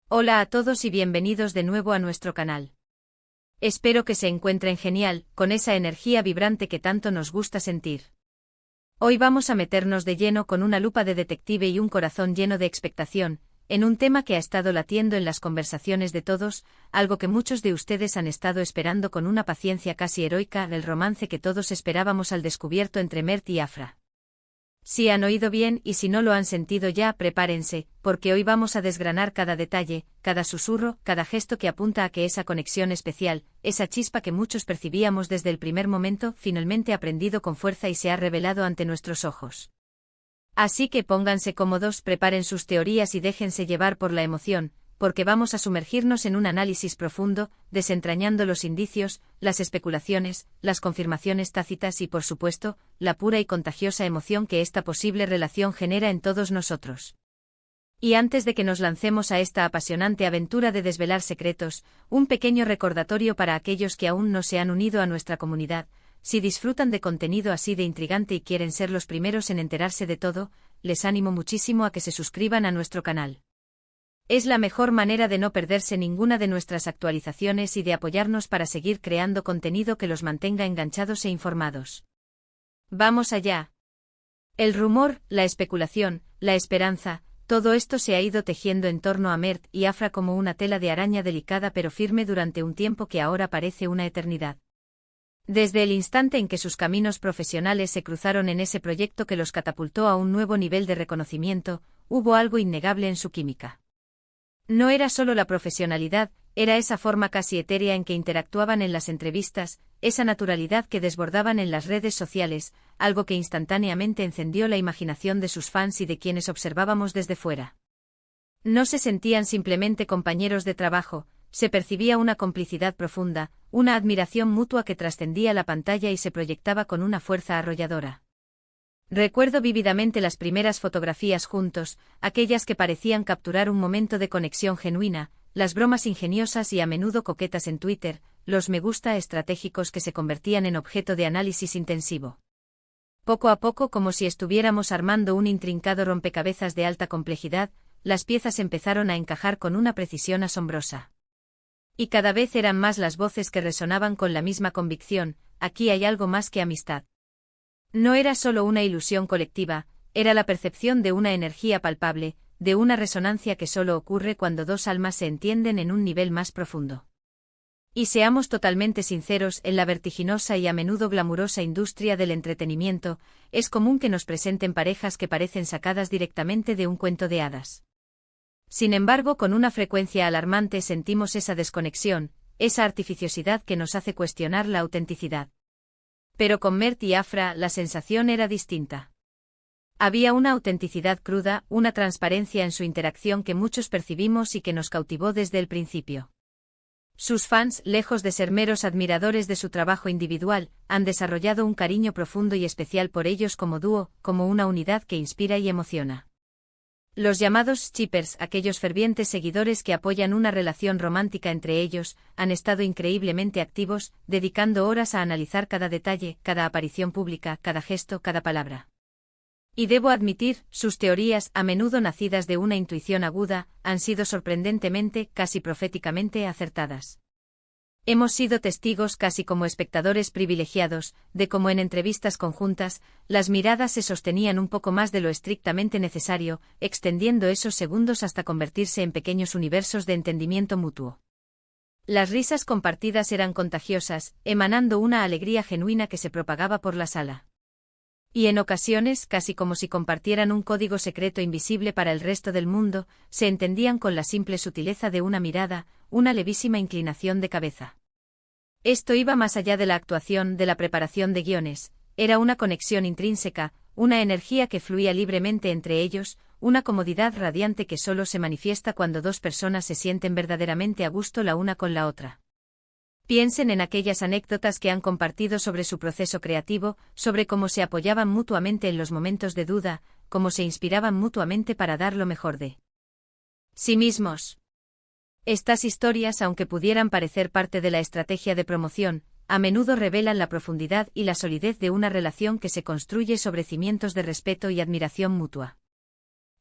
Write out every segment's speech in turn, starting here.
Hola a todos y bienvenidos de nuevo a nuestro canal. Espero que se encuentren genial, con esa energía vibrante que tanto nos gusta sentir. Hoy vamos a meternos de lleno con una lupa de detective y un corazón lleno de expectación, en un tema que ha estado latiendo en las conversaciones de todos, algo que muchos de ustedes han estado esperando con una paciencia casi heroica, el romance que todos esperábamos al descubierto entre Mert y Afra. Si han oído bien y si no lo han sentido ya, prepárense, porque hoy vamos a desgranar cada detalle, cada susurro, cada gesto que apunta a que esa conexión especial, esa chispa que muchos percibíamos desde el primer momento, finalmente ha prendido con fuerza y se ha revelado ante nuestros ojos. Así que pónganse cómodos, preparen sus teorías y déjense llevar por la emoción, porque vamos a sumergirnos en un análisis profundo, desentrañando los indicios, las especulaciones, las confirmaciones tácitas y, por supuesto, la pura y contagiosa emoción que esta posible relación genera en todos nosotros. Y antes de que nos lancemos a esta apasionante aventura de desvelar secretos, un pequeño recordatorio para aquellos que aún no se han unido a nuestra comunidad. Si disfrutan de contenido así de intrigante y quieren ser los primeros en enterarse de todo, les animo muchísimo a que se suscriban a nuestro canal. Es la mejor manera de no perderse ninguna de nuestras actualizaciones y de apoyarnos para seguir creando contenido que los mantenga enganchados e informados. ¡Vamos allá! El rumor, la especulación, la esperanza, todo esto se ha ido tejiendo en torno a Mert y Afra como una tela de araña delicada pero firme durante un tiempo que ahora parece una eternidad. Desde el instante en que sus caminos profesionales se cruzaron en ese proyecto que los catapultó a un nuevo nivel de reconocimiento, hubo algo innegable en su química. No era solo la profesionalidad, era esa forma casi etérea en que interactuaban en las entrevistas, esa naturalidad que desbordaban en las redes sociales, algo que instantáneamente encendió la imaginación de sus fans y de quienes observábamos desde fuera. No se sentían simplemente compañeros de trabajo, se percibía una complicidad profunda, una admiración mutua que trascendía la pantalla y se proyectaba con una fuerza arrolladora. Recuerdo vívidamente las primeras fotografías juntos, aquellas que parecían capturar un momento de conexión genuina, las bromas ingeniosas y a menudo coquetas en Twitter, los me gusta estratégicos que se convertían en objeto de análisis intensivo. Poco a poco, como si estuviéramos armando un intrincado rompecabezas de alta complejidad, las piezas empezaron a encajar con una precisión asombrosa. Y cada vez eran más las voces que resonaban con la misma convicción: aquí hay algo más que amistad. No era solo una ilusión colectiva, era la percepción de una energía palpable, de una resonancia que solo ocurre cuando dos almas se entienden en un nivel más profundo. Y seamos totalmente sinceros, en la vertiginosa y a menudo glamurosa industria del entretenimiento, es común que nos presenten parejas que parecen sacadas directamente de un cuento de hadas. Sin embargo, con una frecuencia alarmante sentimos esa desconexión, esa artificiosidad que nos hace cuestionar la autenticidad. Pero con Mert y Afra la sensación era distinta. Había una autenticidad cruda, una transparencia en su interacción que muchos percibimos y que nos cautivó desde el principio. Sus fans, lejos de ser meros admiradores de su trabajo individual, han desarrollado un cariño profundo y especial por ellos como dúo, como una unidad que inspira y emociona. Los llamados shippers, aquellos fervientes seguidores que apoyan una relación romántica entre ellos, han estado increíblemente activos, dedicando horas a analizar cada detalle, cada aparición pública, cada gesto, cada palabra. Y debo admitir, sus teorías, a menudo nacidas de una intuición aguda, han sido sorprendentemente, casi proféticamente acertadas. Hemos sido testigos casi como espectadores privilegiados, de cómo en entrevistas conjuntas, las miradas se sostenían un poco más de lo estrictamente necesario, extendiendo esos segundos hasta convertirse en pequeños universos de entendimiento mutuo. Las risas compartidas eran contagiosas, emanando una alegría genuina que se propagaba por la sala. Y en ocasiones, casi como si compartieran un código secreto invisible para el resto del mundo, se entendían con la simple sutileza de una mirada, una levísima inclinación de cabeza. Esto iba más allá de la actuación, de la preparación de guiones, era una conexión intrínseca, una energía que fluía libremente entre ellos, una comodidad radiante que solo se manifiesta cuando dos personas se sienten verdaderamente a gusto la una con la otra. Piensen en aquellas anécdotas que han compartido sobre su proceso creativo, sobre cómo se apoyaban mutuamente en los momentos de duda, cómo se inspiraban mutuamente para dar lo mejor de sí mismos. Estas historias, aunque pudieran parecer parte de la estrategia de promoción, a menudo revelan la profundidad y la solidez de una relación que se construye sobre cimientos de respeto y admiración mutua.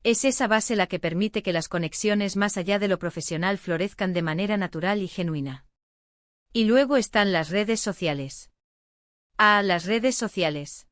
Es esa base la que permite que las conexiones más allá de lo profesional florezcan de manera natural y genuina. Y luego están las redes sociales. Las redes sociales.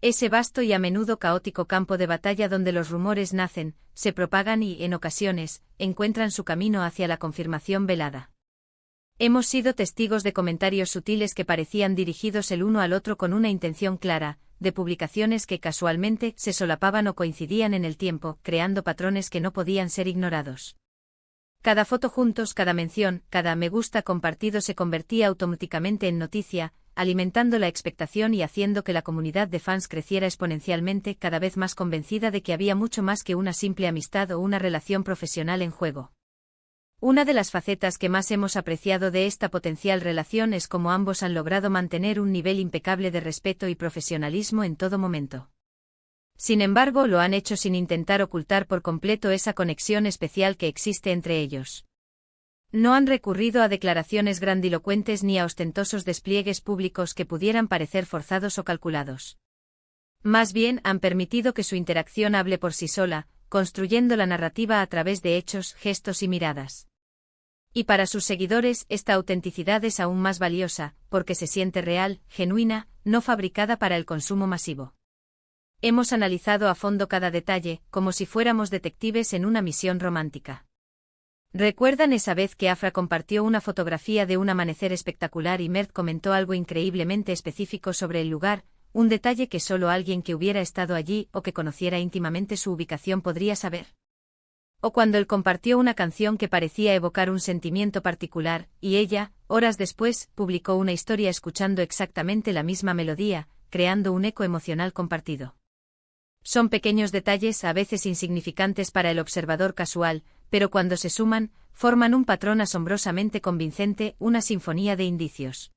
Ese vasto y a menudo caótico campo de batalla donde los rumores nacen, se propagan y, en ocasiones, encuentran su camino hacia la confirmación velada. Hemos sido testigos de comentarios sutiles que parecían dirigidos el uno al otro con una intención clara, de publicaciones que casualmente se solapaban o coincidían en el tiempo, creando patrones que no podían ser ignorados. Cada foto juntos, cada mención, cada me gusta compartido se convertía automáticamente en noticia, alimentando la expectación y haciendo que la comunidad de fans creciera exponencialmente, cada vez más convencida de que había mucho más que una simple amistad o una relación profesional en juego. Una de las facetas que más hemos apreciado de esta potencial relación es cómo ambos han logrado mantener un nivel impecable de respeto y profesionalismo en todo momento. Sin embargo, lo han hecho sin intentar ocultar por completo esa conexión especial que existe entre ellos. No han recurrido a declaraciones grandilocuentes ni a ostentosos despliegues públicos que pudieran parecer forzados o calculados. Más bien, han permitido que su interacción hable por sí sola, construyendo la narrativa a través de hechos, gestos y miradas. Y para sus seguidores, esta autenticidad es aún más valiosa, porque se siente real, genuina, no fabricada para el consumo masivo. Hemos analizado a fondo cada detalle, como si fuéramos detectives en una misión romántica. ¿Recuerdan esa vez que Afra compartió una fotografía de un amanecer espectacular y Mert comentó algo increíblemente específico sobre el lugar, un detalle que solo alguien que hubiera estado allí o que conociera íntimamente su ubicación podría saber? O cuando él compartió una canción que parecía evocar un sentimiento particular, y ella, horas después, publicó una historia escuchando exactamente la misma melodía, creando un eco emocional compartido. Son pequeños detalles a veces insignificantes para el observador casual, pero cuando se suman, forman un patrón asombrosamente convincente, una sinfonía de indicios.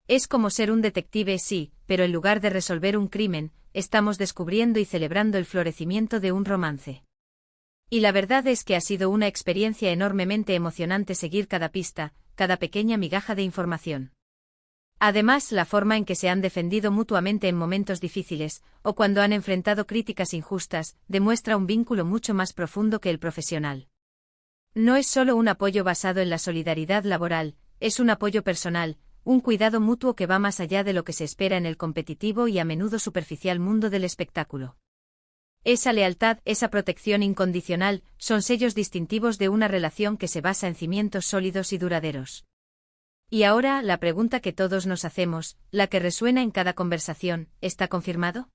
Es como ser un detective, sí, pero en lugar de resolver un crimen, estamos descubriendo y celebrando el florecimiento de un romance. Y la verdad es que ha sido una experiencia enormemente emocionante seguir cada pista, cada pequeña migaja de información. Además, la forma en que se han defendido mutuamente en momentos difíciles, o cuando han enfrentado críticas injustas, demuestra un vínculo mucho más profundo que el profesional. No es solo un apoyo basado en la solidaridad laboral, es un apoyo personal, un cuidado mutuo que va más allá de lo que se espera en el competitivo y a menudo superficial mundo del espectáculo. Esa lealtad, esa protección incondicional, son sellos distintivos de una relación que se basa en cimientos sólidos y duraderos. Y ahora, la pregunta que todos nos hacemos, la que resuena en cada conversación, ¿está confirmado?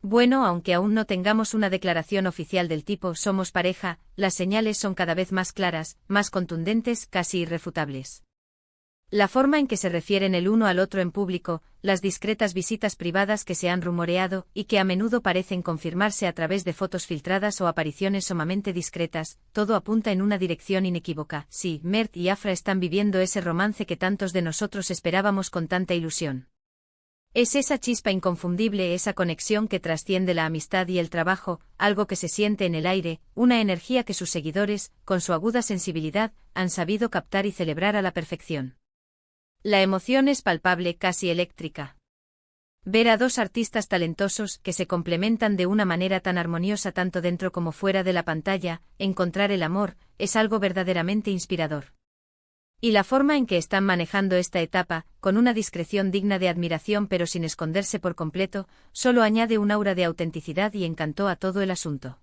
Bueno, aunque aún no tengamos una declaración oficial del tipo «somos pareja», las señales son cada vez más claras, más contundentes, casi irrefutables. La forma en que se refieren el uno al otro en público, las discretas visitas privadas que se han rumoreado y que a menudo parecen confirmarse a través de fotos filtradas o apariciones sumamente discretas, todo apunta en una dirección inequívoca. Sí, Mert y Afra están viviendo ese romance que tantos de nosotros esperábamos con tanta ilusión. Es esa chispa inconfundible, esa conexión que trasciende la amistad y el trabajo, algo que se siente en el aire, una energía que sus seguidores, con su aguda sensibilidad, han sabido captar y celebrar a la perfección. La emoción es palpable, casi eléctrica. Ver a dos artistas talentosos que se complementan de una manera tan armoniosa tanto dentro como fuera de la pantalla, encontrar el amor, es algo verdaderamente inspirador. Y la forma en que están manejando esta etapa, con una discreción digna de admiración pero sin esconderse por completo, solo añade un aura de autenticidad y encanto a todo el asunto.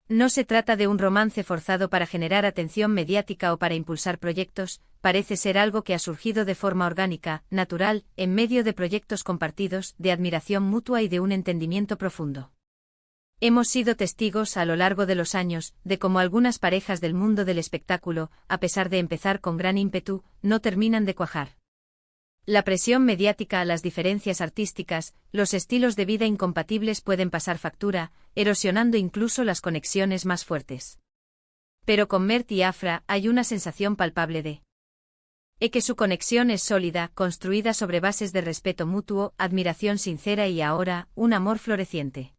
No se trata de un romance forzado para generar atención mediática o para impulsar proyectos, parece ser algo que ha surgido de forma orgánica, natural, en medio de proyectos compartidos, de admiración mutua y de un entendimiento profundo. Hemos sido testigos a lo largo de los años, de cómo algunas parejas del mundo del espectáculo, a pesar de empezar con gran ímpetu, no terminan de cuajar. La presión mediática, las diferencias artísticas, los estilos de vida incompatibles pueden pasar factura, erosionando incluso las conexiones más fuertes. Pero con Mert y Afra hay una sensación palpable de que su conexión es sólida, construida sobre bases de respeto mutuo, admiración sincera y ahora, un amor floreciente.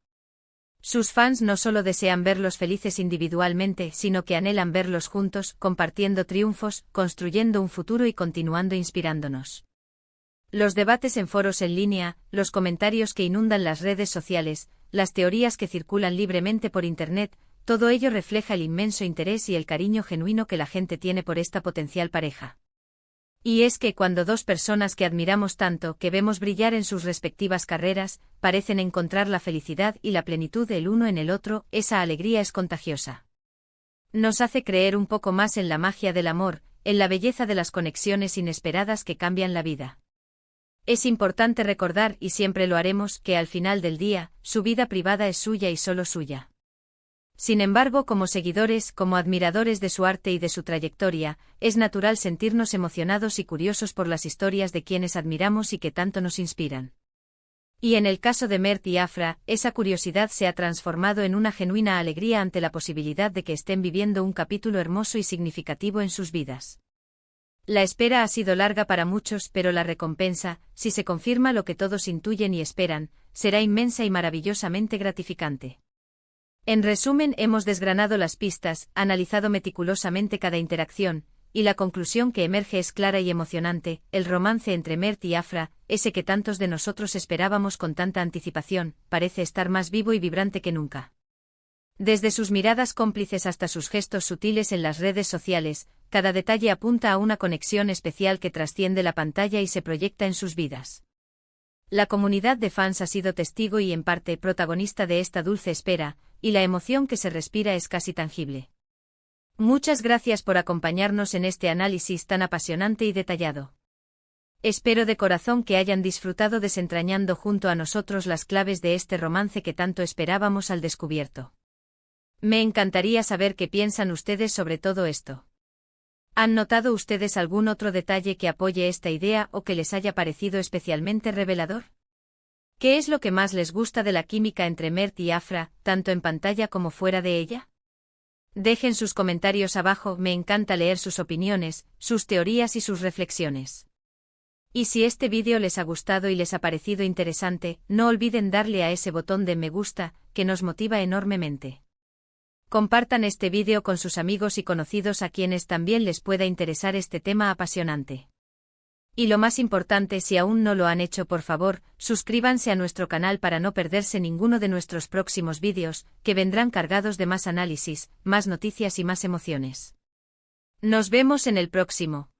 Sus fans no solo desean verlos felices individualmente, sino que anhelan verlos juntos, compartiendo triunfos, construyendo un futuro y continuando inspirándonos. Los debates en foros en línea, los comentarios que inundan las redes sociales, las teorías que circulan libremente por Internet, todo ello refleja el inmenso interés y el cariño genuino que la gente tiene por esta potencial pareja. Y es que cuando dos personas que admiramos tanto, que vemos brillar en sus respectivas carreras, parecen encontrar la felicidad y la plenitud el uno en el otro, esa alegría es contagiosa. Nos hace creer un poco más en la magia del amor, en la belleza de las conexiones inesperadas que cambian la vida. Es importante recordar, y siempre lo haremos, que al final del día, su vida privada es suya y solo suya. Sin embargo, como seguidores, como admiradores de su arte y de su trayectoria, es natural sentirnos emocionados y curiosos por las historias de quienes admiramos y que tanto nos inspiran. Y en el caso de Mert y Afra, esa curiosidad se ha transformado en una genuina alegría ante la posibilidad de que estén viviendo un capítulo hermoso y significativo en sus vidas. La espera ha sido larga para muchos, pero la recompensa, si se confirma lo que todos intuyen y esperan, será inmensa y maravillosamente gratificante. En resumen, hemos desgranado las pistas, analizado meticulosamente cada interacción, y la conclusión que emerge es clara y emocionante: el romance entre Mert y Afra, ese que tantos de nosotros esperábamos con tanta anticipación, parece estar más vivo y vibrante que nunca. Desde sus miradas cómplices hasta sus gestos sutiles en las redes sociales, cada detalle apunta a una conexión especial que trasciende la pantalla y se proyecta en sus vidas. La comunidad de fans ha sido testigo y en parte protagonista de esta dulce espera, y la emoción que se respira es casi tangible. Muchas gracias por acompañarnos en este análisis tan apasionante y detallado. Espero de corazón que hayan disfrutado desentrañando junto a nosotros las claves de este romance que tanto esperábamos al descubierto. Me encantaría saber qué piensan ustedes sobre todo esto. ¿Han notado ustedes algún otro detalle que apoye esta idea o que les haya parecido especialmente revelador? ¿Qué es lo que más les gusta de la química entre Mert y Afra, tanto en pantalla como fuera de ella? Dejen sus comentarios abajo, me encanta leer sus opiniones, sus teorías y sus reflexiones. Y si este vídeo les ha gustado y les ha parecido interesante, no olviden darle a ese botón de me gusta, que nos motiva enormemente. Compartan este vídeo con sus amigos y conocidos a quienes también les pueda interesar este tema apasionante. Y lo más importante, si aún no lo han hecho, por favor, suscríbanse a nuestro canal para no perderse ninguno de nuestros próximos vídeos, que vendrán cargados de más análisis, más noticias y más emociones. Nos vemos en el próximo.